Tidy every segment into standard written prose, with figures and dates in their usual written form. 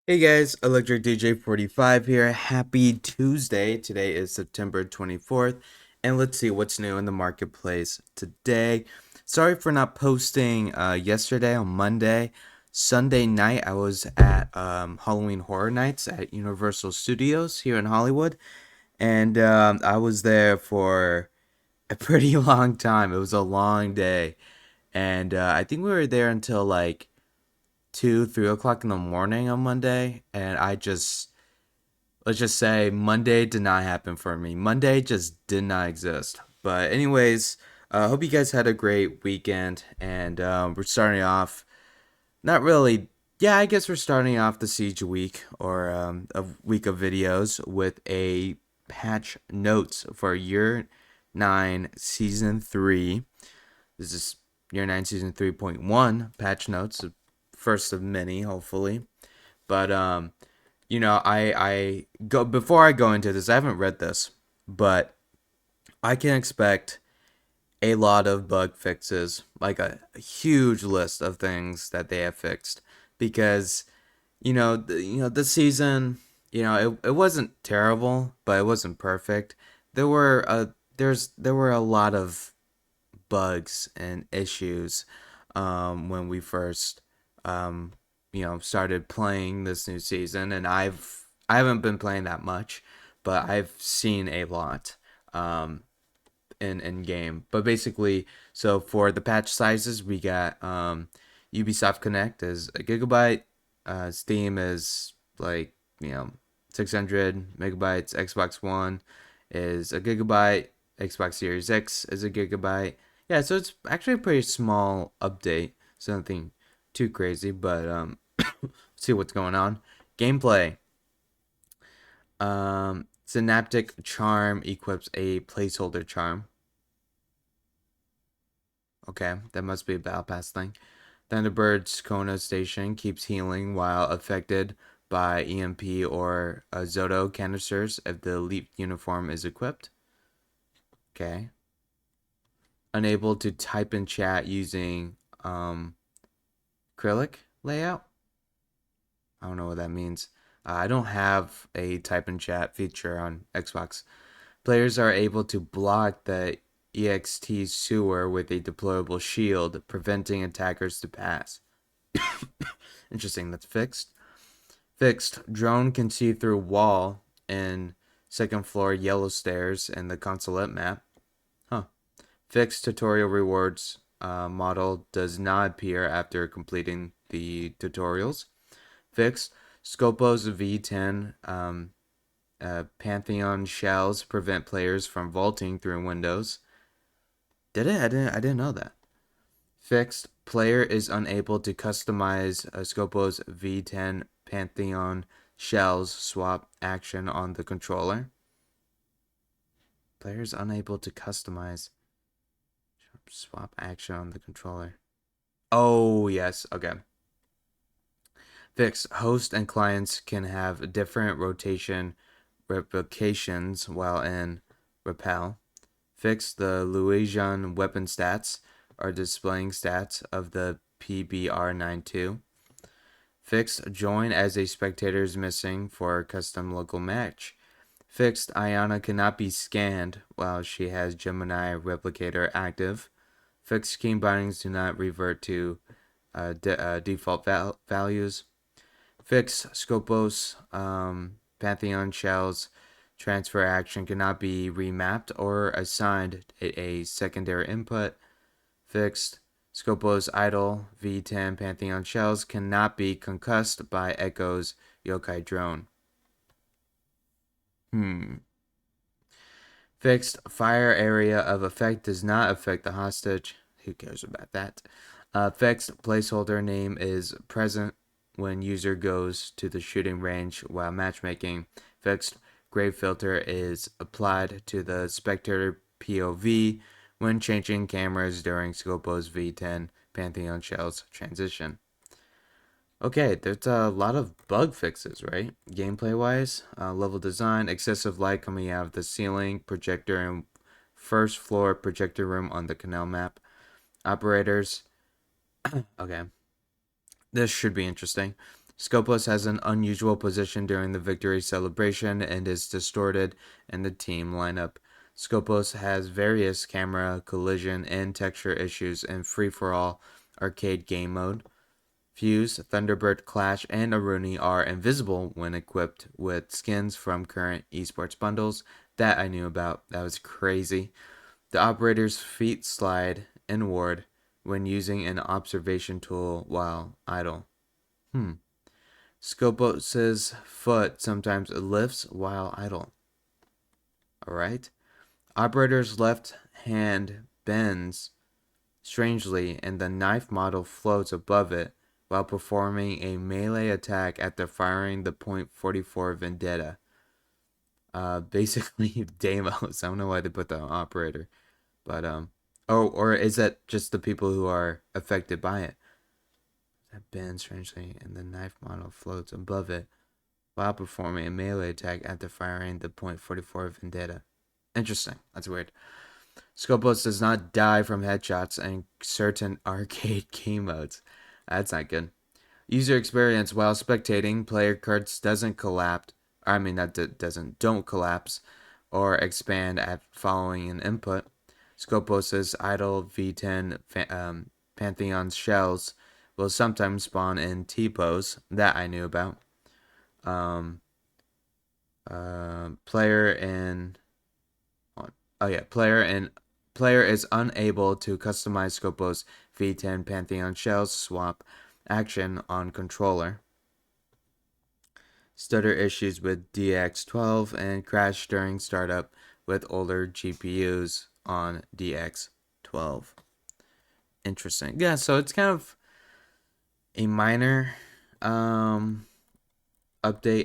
Hey guys, Electric DJ 45 here. Happy Tuesday. Today is September 24th, and let's see what's new in the marketplace today. Sorry for not posting yesterday on Monday. Sunday night, I was at Halloween Horror Nights at Universal Studios here in Hollywood, and I was there for a pretty long time. It was a long day, and I think we were there until like 2, 3 o'clock in the morning on Monday, and let's just say Monday did not happen for me. Monday just did not exist. But anyways, hope you guys had a great weekend, and we're starting off not really. Yeah, I guess we're starting off the Siege week or a week of videos with a patch notes for Year 9 Season 3. This is Year 9 Season 3.1 patch notes, first of many, hopefully. But I go before I go into this. I haven't read this, but I can expect a lot of bug fixes, like a huge list of things that they have fixed, because this season, it wasn't terrible, but it wasn't perfect. There were there were a lot of bugs and issues when we first um, started playing this new season, and I haven't been playing that much, but I've seen a lot in game. But basically, so for the patch sizes, we got Ubisoft Connect is a gigabyte, Steam is like 600 megabytes, Xbox One is a gigabyte, Xbox Series X is a gigabyte. Yeah, so it's actually a pretty small update. So nothing too crazy, but see what's going on. Gameplay. Synaptic Charm equips a placeholder charm. Okay, that must be a Battle Pass thing. Thunderbird's Kona Station keeps healing while affected by EMP or Zoto canisters if the Elite uniform is equipped. Okay. Unable to type in chat using acrylic layout. I don't know what that means. I don't have a type in chat feature on Xbox. Players are able to block the EXT sewer with a deployable shield, preventing attackers to pass. Interesting, that's fixed. Fixed. Drone can see through wall in second floor yellow stairs in the consulate map. Huh. Fixed tutorial rewards model does not appear after completing the tutorials. Fixed. Scopos V10 Pantheon shells prevent players from vaulting through windows. Did it? I didn't know that. Fixed. Player is unable to customize a Scopos V10 Pantheon shells swap action on the controller. Player is unable to customize swap action on the controller. Oh, yes. Okay. Fixed. Host and clients can have different rotation replications while in Repel. Fixed. The Louisian weapon stats are displaying stats of the PBR92. Fixed. Join as a spectator is missing for a custom local match. Fixed. Ayana cannot be scanned while she has Gemini Replicator active. Fixed. Key bindings do not revert to default values. Fixed. Scopos Pantheon shells transfer action cannot be remapped or assigned a secondary input. Fixed. Scopos idle V10 Pantheon shells cannot be concussed by Echo's yokai drone. Fixed. Fire area of effect does not affect the hostage. Who cares about that? Fixed. Placeholder name is present when user goes to the shooting range while matchmaking. Fixed. Grave filter is applied to the spectator POV when changing cameras during Scopos V10 Pantheon Shells transition. Okay, there's a lot of bug fixes, right? Gameplay wise, level design, excessive light coming out of the ceiling, projector and first floor projector room on the canal map. Operators, okay, this should be interesting. Scopus has an unusual position during the victory celebration and is distorted in the team lineup. Scopus has various camera, collision, and texture issues in free-for-all arcade game mode. Fuse, Thunderbird, Clash, and Aruni are invisible when equipped with skins from current esports bundles. That I knew about. That was crazy. The operator's feet slide inward when using an observation tool while idle. Hmm. Scopus's foot sometimes lifts while idle. Alright. Operator's left hand bends strangely and the knife model floats above it while performing a melee attack after firing the .44 Vendetta. Basically Deimos. I don't know why they put that on operator. But oh, or is that just the people who are affected by it? That bends strangely and the knife model floats above it while performing a melee attack after firing the .44 Vendetta. Interesting. That's weird. Scopus does not die from headshots in certain arcade game modes. That's not good. User experience while spectating, player cards doesn't collapse. I mean, that don't collapse or expand at following an input. Scopus's idle V10 Pantheon shells will sometimes spawn in T-pose. That I knew about. Um, player in oh yeah, player is unable to customize Scopus V10 Pantheon shells swap action on controller. Stutter issues with DX12 and crash during startup with older GPUs on DX12. Interesting. Yeah, so it's kind of a minor update,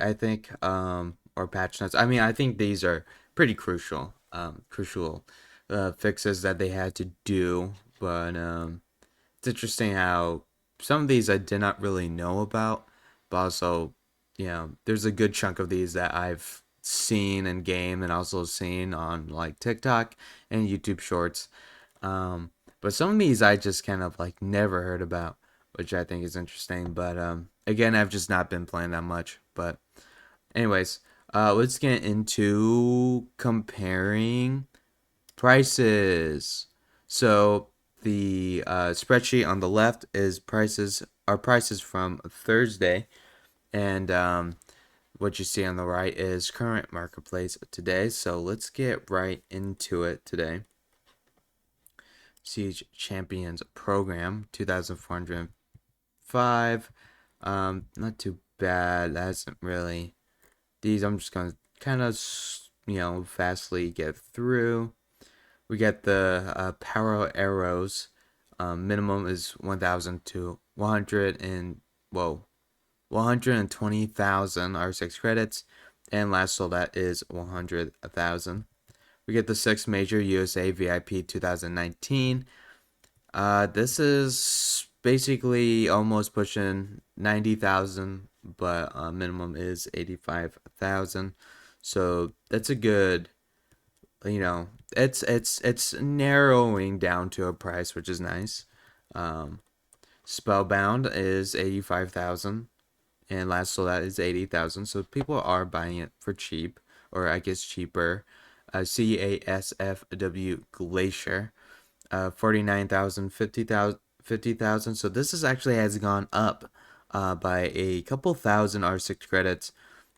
I think, or patch notes. I mean, I think these are pretty crucial fixes that they had to do. But it's interesting how some of these I did not really know about, but also, there's a good chunk of these that I've seen in game and also seen on like TikTok and YouTube Shorts. Um, but some of these I just kind of like never heard about, which I think is interesting. But again, I've just not been playing that much. But anyways, let's get into comparing prices. So the spreadsheet on the left is prices from Thursday, and what you see on the right is current marketplace today. So let's get right into it today. Siege Champions Program 2,405. Not too bad. That's really these. I'm just gonna kind of fastly get through. We get the power arrows. Minimum is 1,000 to 100 and 120,000 R6 credits, and last sold at is 100,000. We get the 6 major USA VIP 2019. This is basically almost pushing 90,000, but minimum is 85,000. So that's a good, it's narrowing down to a price, which is nice. Spellbound is 85,000, and last sold out is 80,000. So people are buying it for cheap, or I guess cheaper. CASFW Glacier, 49,000, 50,000. So this is actually has gone up by a couple thousand R6 credits.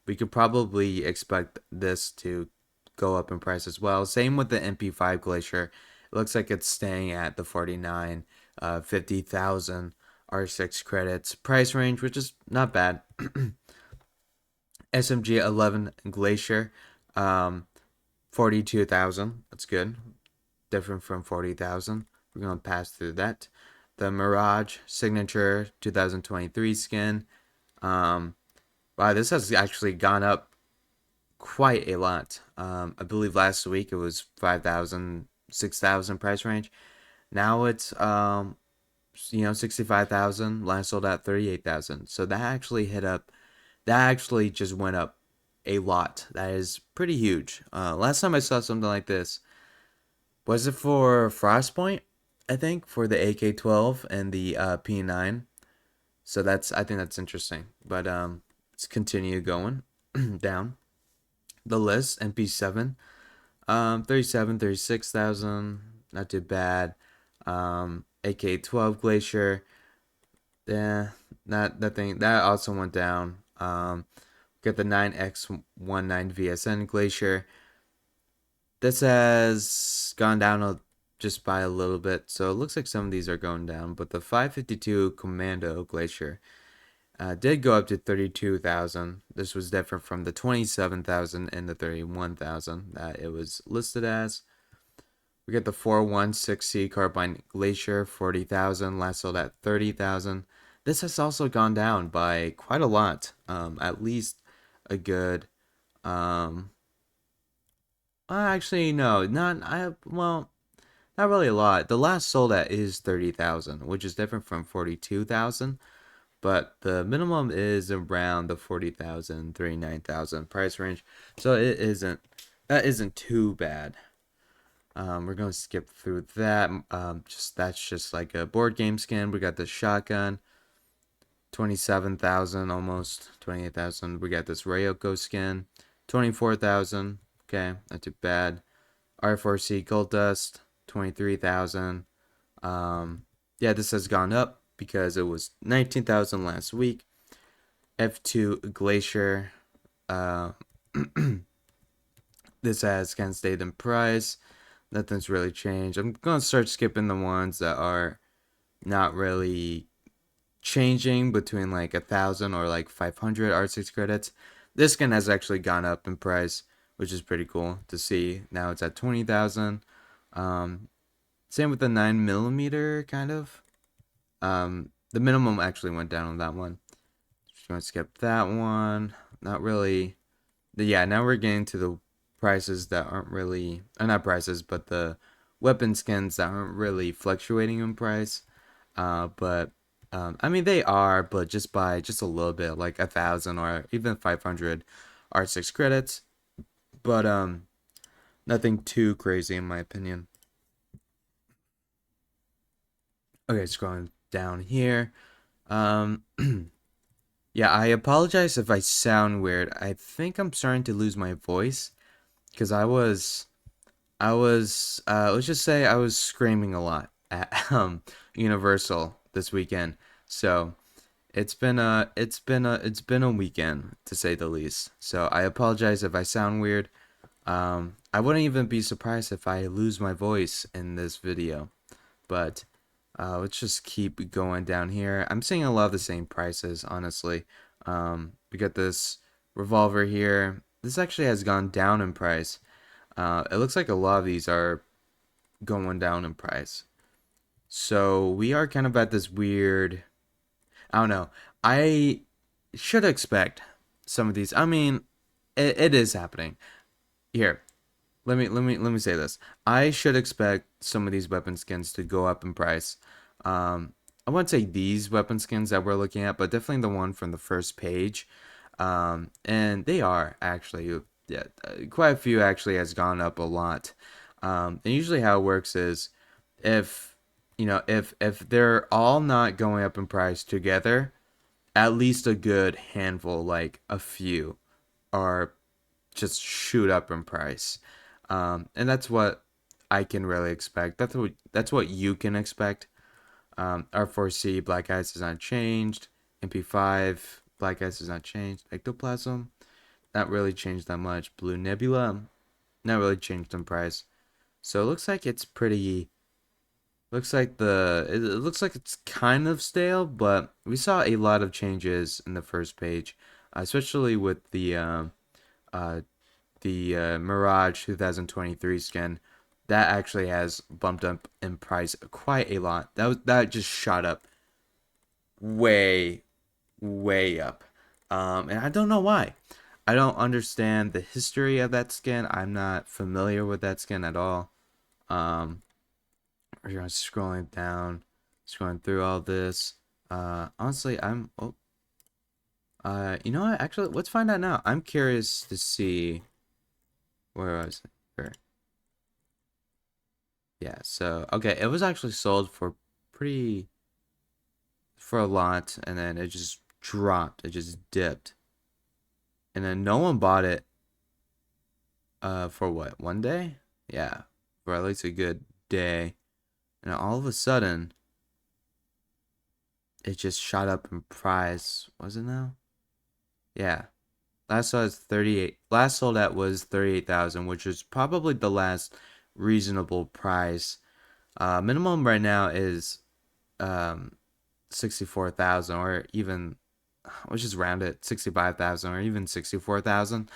We could probably expect this to go up in price as well. Same with the MP5 Glacier. It looks like it's staying at the 49, 50,000 R6 credits price range, which is not bad. SMG 11 Glacier, 42,000. That's good. Different from 40,000. We're going to pass through that. The Mirage Signature 2023 skin. Wow, this has actually gone up quite a lot. I believe last week it was 5,000, 6,000 price range. Now it's 65,000. Last sold at 38,000. So that actually just went up a lot. That is pretty huge. Last time I saw something like this, was it for Frostpoint? I think for the AK-12 and the P9. So I think that's interesting. But let's continue going down the list. MP7, 37, 36,000, not too bad. AK-12 Glacier, yeah, not that thing that also went down. Got the 9X19 VSN Glacier. This has gone down just by a little bit, so it looks like some of these are going down. But the 552 Commando Glacier did go up to 32,000. This was different from the 27,000 and the 31,000 that it was listed as. We get the 416C Carbine Glacier, 40,000, last sold at 30,000. This has also gone down by quite a lot, at least a good. Um, Actually, no, not really a lot. The last sold at is 30,000, which is different from 42,000. But the minimum is around the 40,000, 39,000 price range. So that isn't too bad. We're going to skip through that. That's just like a board game skin. We got the shotgun, 27,000, almost 28,000. We got this Ryoko skin, 24,000. Okay, not too bad. R4C Gold Dust, 23,000. Yeah, this has gone up because it was 19,000 last week. F2 Glacier, uh, this has kind of stayed in price. Nothing's really changed. I'm gonna start skipping the ones that are not really changing between like 1,000 or like 500 R6 credits. This skin has actually gone up in price, which is pretty cool to see. Now it's at 20,000. Um, Same with the 9mm kind of. The minimum actually went down on that one. Just gonna skip that one. Not really. Yeah, now we're getting to the prices that aren't really, not prices, but the weapon skins that aren't really fluctuating in price. But I mean they are, but just by just a little bit, like 1,000 or even 500 R6 credits. But nothing too crazy in my opinion. Okay, scrolling down here. Um, yeah, I apologize if I sound weird. I think I'm starting to lose my voice because let's just say I was screaming a lot at Universal this weekend. So it's been a weekend to say the least. So I apologize if I sound weird. I wouldn't even be surprised if I lose my voice in this video. But let's just keep going down here. I'm seeing a lot of the same prices, honestly. We got this revolver here. This actually has gone down in price. It looks like a lot of these are going down in price. So we are kind of at this weird. I don't know. I should expect some of these. I mean, it is happening. Here, let me say this. I should expect some of these weapon skins to go up in price. I wouldn't say these weapon skins that we're looking at, but definitely the one from the first page. And they are actually, yeah, quite a few actually has gone up a lot. And usually how it works is if if they're all not going up in price together, at least a good handful, like a few, are just shoot up in price. And that's what I can really expect. That's what you can expect. R4C Black Ice has not changed. MP5 Black Ice has not changed. Ectoplasm not really changed that much. Blue Nebula not really changed in price. So it looks like it's pretty. It looks like it's kind of stale, but we saw a lot of changes in the first page, especially with uh, the Mirage 2023 skin. That actually has bumped up in price quite a lot. That just shot up way way up. And I don't know why. I don't understand the history of that skin. I'm not familiar with that skin at all. Um, we're just scrolling down, scrolling through all this. Honestly, you know what? Actually, let's find out now. I'm curious to see where was it? Where? Yeah. So okay, it was actually sold for pretty for a lot, and then it just dropped. It just dipped, and then no one bought it. For what? One day? Yeah, for at least a good day, and all of a sudden, it just shot up in price. Was it now? Yeah. Last saw is 38. Last sold at was 38,000, which is probably the last reasonable price. Minimum right now is 64,000, or even, let's just round it, 65,000, or even 64,000.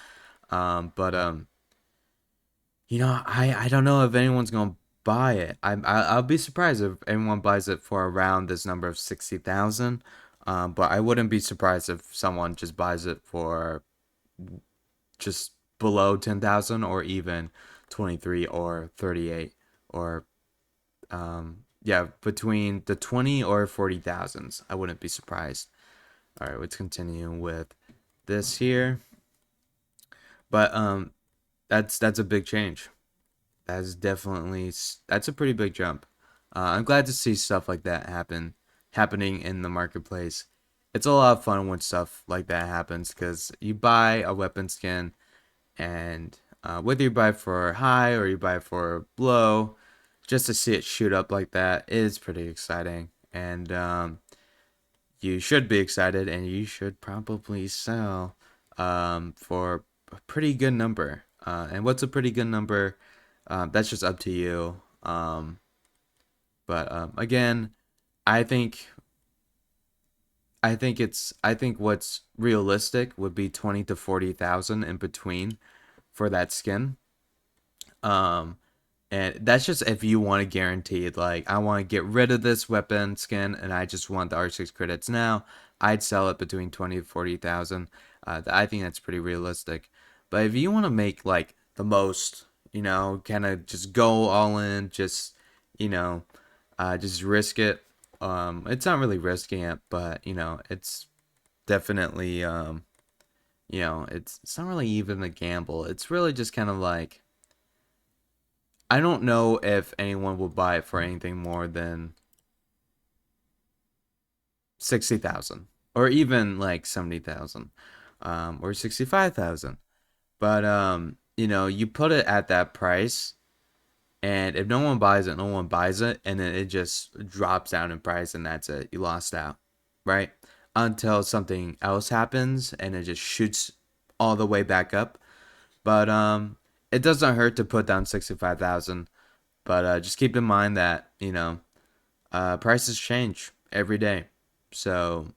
But I don't know if anyone's gonna buy it. I'll be surprised if anyone buys it for around this number of 60,000. But I wouldn't be surprised if someone just buys it for just below 10,000, or even 23 or 38, or yeah, between the 20 or 40,000s. I wouldn't be surprised. All right, let's continue with this here. But that's a big change. That's a pretty big jump. I'm glad to see stuff like that happening in the marketplace. It's a lot of fun when stuff like that happens, because you buy a weapon skin, and whether you buy for high or you buy for low, just to see it shoot up like that is pretty exciting. And you should be excited, and you should probably sell for a pretty good number. And what's a pretty good number? That's just up to you. But again, I think I think what's realistic would be 20 to 40,000 in between for that skin. Um, and that's just if you want to guarantee it. Like, I want to get rid of this weapon skin, and I just want the R6 credits now. I'd sell it between 20 to 40,000. I think that's pretty realistic. But if you want to make like the most, kind of just go all in, just you know, just risk it. It's not really risking it, but it's definitely it's not really even a gamble. It's really just kind of like, I don't know if anyone will buy it for anything more than 60,000, or even like 70,000, or 65,000. But you put it at that price, and if no one buys it, no one buys it, and then it just drops down in price, and that's it. You lost out, right? Until something else happens, and it just shoots all the way back up. But it doesn't hurt to put down 65,000. But just keep in mind that prices change every day, so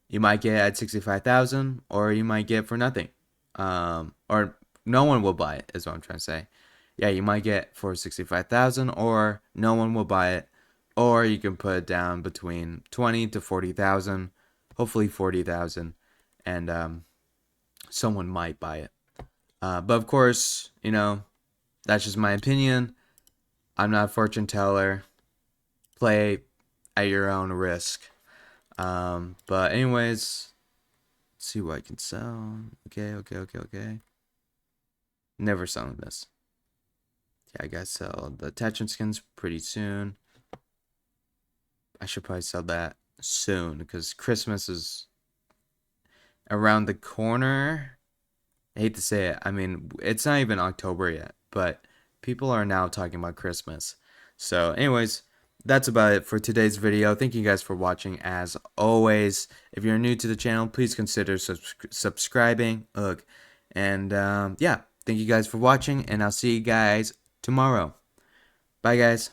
you might get at 65,000, or you might get for nothing, or no one will buy it. Is what I'm trying to say. Yeah, you might get for 65,000, or no one will buy it, or you can put it down between 20 to 40,000, hopefully 40,000, and someone might buy it. But of course, that's just my opinion. I'm not a fortune teller. Play at your own risk. But anyways, let's see what I can sell. Okay. Never selling this. Yeah, I gotta sell the attachment skins pretty soon. I should probably sell that soon, because Christmas is around the corner. I hate to say it. I mean, it's not even October yet, but people are now talking about Christmas. So, anyways, that's about it for today's video. Thank you guys for watching, as always. If you're new to the channel, please consider subscribing. Ugh. And, yeah, thank you guys for watching, and I'll see you guys tomorrow. Bye, guys.